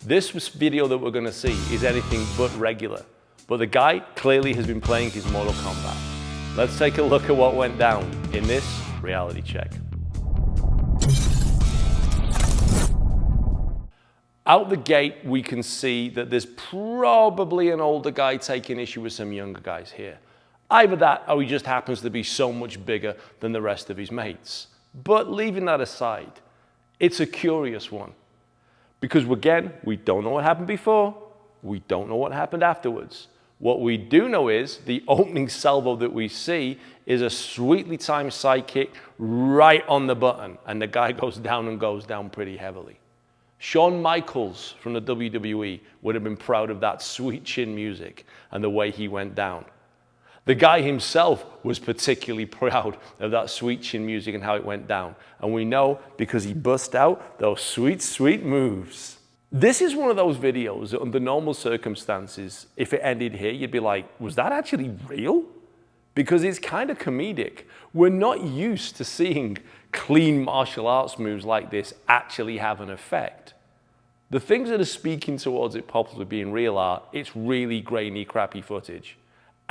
This video that we're gonna see is anything but regular, but the guy clearly has been playing his Mortal Kombat. Let's take a look at what went down in this reality check. Out the gate, we can see that there's probably an older guy taking issue with some younger guys here. Either that, or he just happens to be so much bigger than the rest of his mates. But leaving that aside, it's a curious one. Because again, we don't know what happened before, we don't know what happened afterwards. What we do know is the opening salvo that we see is a sweetly timed side kick right on the button, and the guy goes down and goes down pretty heavily. Shawn Michaels from the WWE would have been proud of that sweet chin music and the way he went down. The guy himself was particularly proud of that sweet chin music and how it went down. And we know because he bust out those sweet, sweet moves. This is one of those videos that under normal circumstances, if it ended here, you'd be like, was that actually real? Because it's kind of comedic. We're not used to seeing clean martial arts moves like this actually have an effect. The things that are speaking towards it possibly being real are, it's really grainy, crappy footage.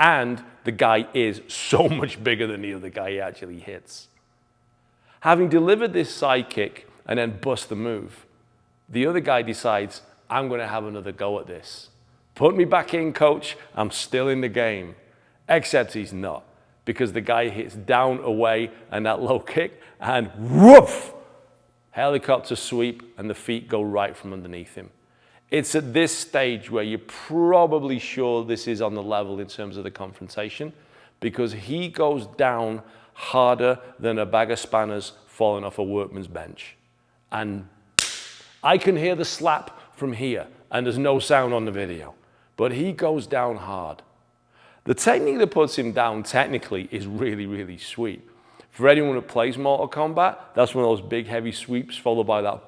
And the guy is so much bigger than the other guy he actually hits. Having delivered this side kick and then bust the move, the other guy decides, I'm going to have another go at this. Put me back in, coach. I'm still in the game. Except he's not, because the guy hits down, away, and that low kick, and woof! Helicopter sweep, and the feet go right from underneath him. It's at this stage where you're probably sure this is on the level in terms of the confrontation, because he goes down harder than a bag of spanners falling off a workman's bench. And I can hear the slap from here, and there's no sound on the video, but he goes down hard. The technique that puts him down technically is really, really sweet. For anyone who plays Mortal Kombat, that's one of those big heavy sweeps followed by that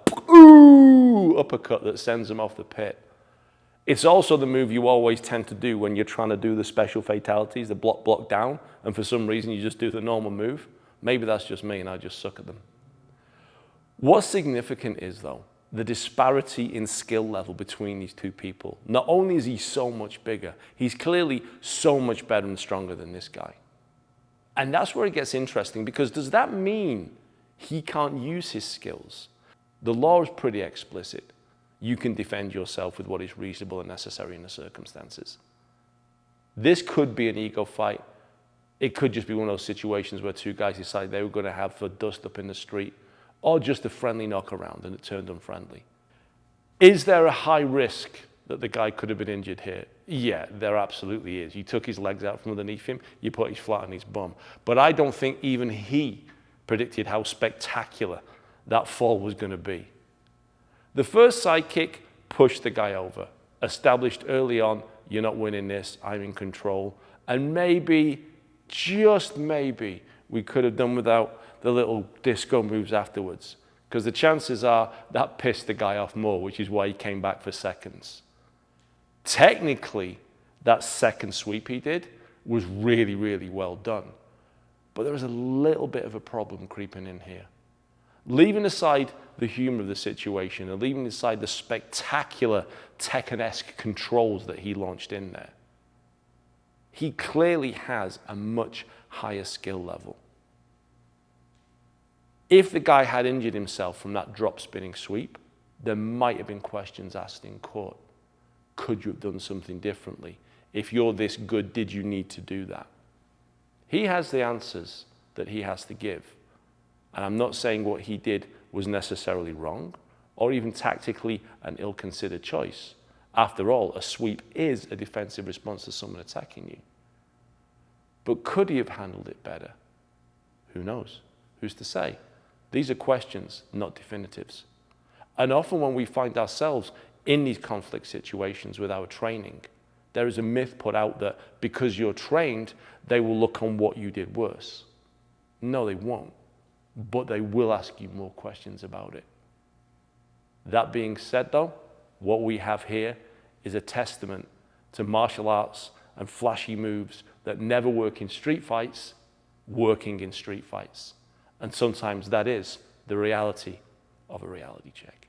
uppercut that sends them off the pit. It's also the move you always tend to do when you're trying to do the special fatalities, the block down, and for some reason you just do the normal move. Maybe that's just me and I just suck at them. What's significant is, though, the disparity in skill level between these two people. Not only is he so much bigger, he's clearly so much better and stronger than this guy. And that's where it gets interesting, because does that mean he can't use his skills? The law is pretty explicit. You can defend yourself with what is reasonable and necessary in the circumstances. This could be an ego fight. It could just be one of those situations where two guys decide they were going to have a dust up in the street, or just a friendly knock around and it turned unfriendly. Is there a high risk that the guy could have been injured here? Yeah, there absolutely is. You took his legs out from underneath him, you put his flat on his bum. But I don't think even he predicted how spectacular that fall was going to be. The first side kick pushed the guy over, established early on, you're not winning this, I'm in control. And maybe, just maybe, we could have done without the little disco moves afterwards, because the chances are that pissed the guy off more, which is why he came back for seconds. Technically, that second sweep he did was really, really well done. But there was a little bit of a problem creeping in here. Leaving aside the humor of the situation and leaving aside the spectacular Tekken-esque controls that he launched in there, he clearly has a much higher skill level. If the guy had injured himself from that drop spinning sweep, there might have been questions asked in court. Could you have done something differently? If you're this good, did you need to do that? He has the answers that he has to give. And I'm not saying what he did was necessarily wrong, or even tactically an ill-considered choice. After all, a sweep is a defensive response to someone attacking you. But could he have handled it better? Who knows? Who's to say? These are questions, not definitives. And often when we find ourselves in these conflict situations with our training, there is a myth put out that because you're trained, they will look on what you did worse. No, they won't. But they will ask you more questions about it. That being said, though, what we have here is a testament to martial arts and flashy moves that never work in street fights, working in street fights. And sometimes that is the reality of a reality check.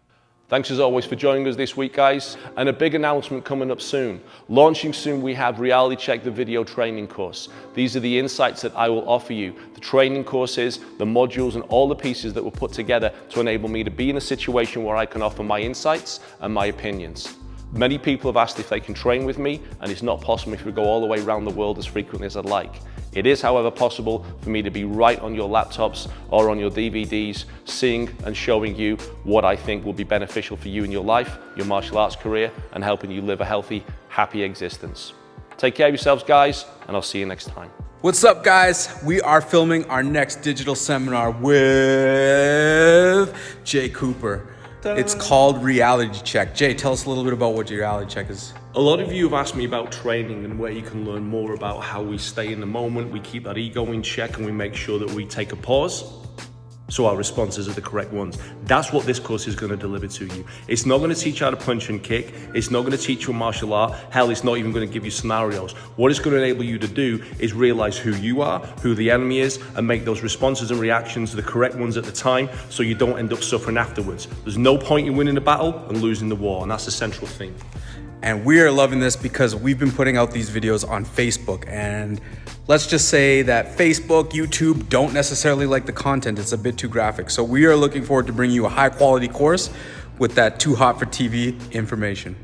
Thanks as always for joining us this week, guys. And a big announcement coming up soon. Launching soon, we have Reality Check, the video training course. These are the insights that I will offer you. The training courses, the modules, and all the pieces that were put together to enable me to be in a situation where I can offer my insights and my opinions. Many people have asked if they can train with me, and it's not possible if we go all the way around the world as frequently as I'd like. It is, however, possible for me to be right on your laptops or on your DVDs, seeing and showing you what I think will be beneficial for you in your life, your martial arts career, and helping you live a healthy, happy existence. Take care of yourselves, guys, and I'll see you next time. What's up, guys? We are filming our next digital seminar with Jay Cooper. It's called Reality Check. Jay, tell us a little bit about what Reality Check is. A lot of you have asked me about training and where you can learn more about how we stay in the moment, we keep that ego in check, and we make sure that we take a pause so our responses are the correct ones. That's what this course is going to deliver to you. It's not going to teach you how to punch and kick. It's not going to teach you a martial art. Hell, it's not even going to give you scenarios. What it's going to enable you to do is realize who you are, who the enemy is, and make those responses and reactions the correct ones at the time so you don't end up suffering afterwards. There's no point in winning the battle and losing the war, and that's the central theme. And we are loving this because we've been putting out these videos on Facebook, and let's just say that Facebook, YouTube don't necessarily like the content. It's a bit too graphic. So we are looking forward to bringing you a high quality course with that too hot for TV information.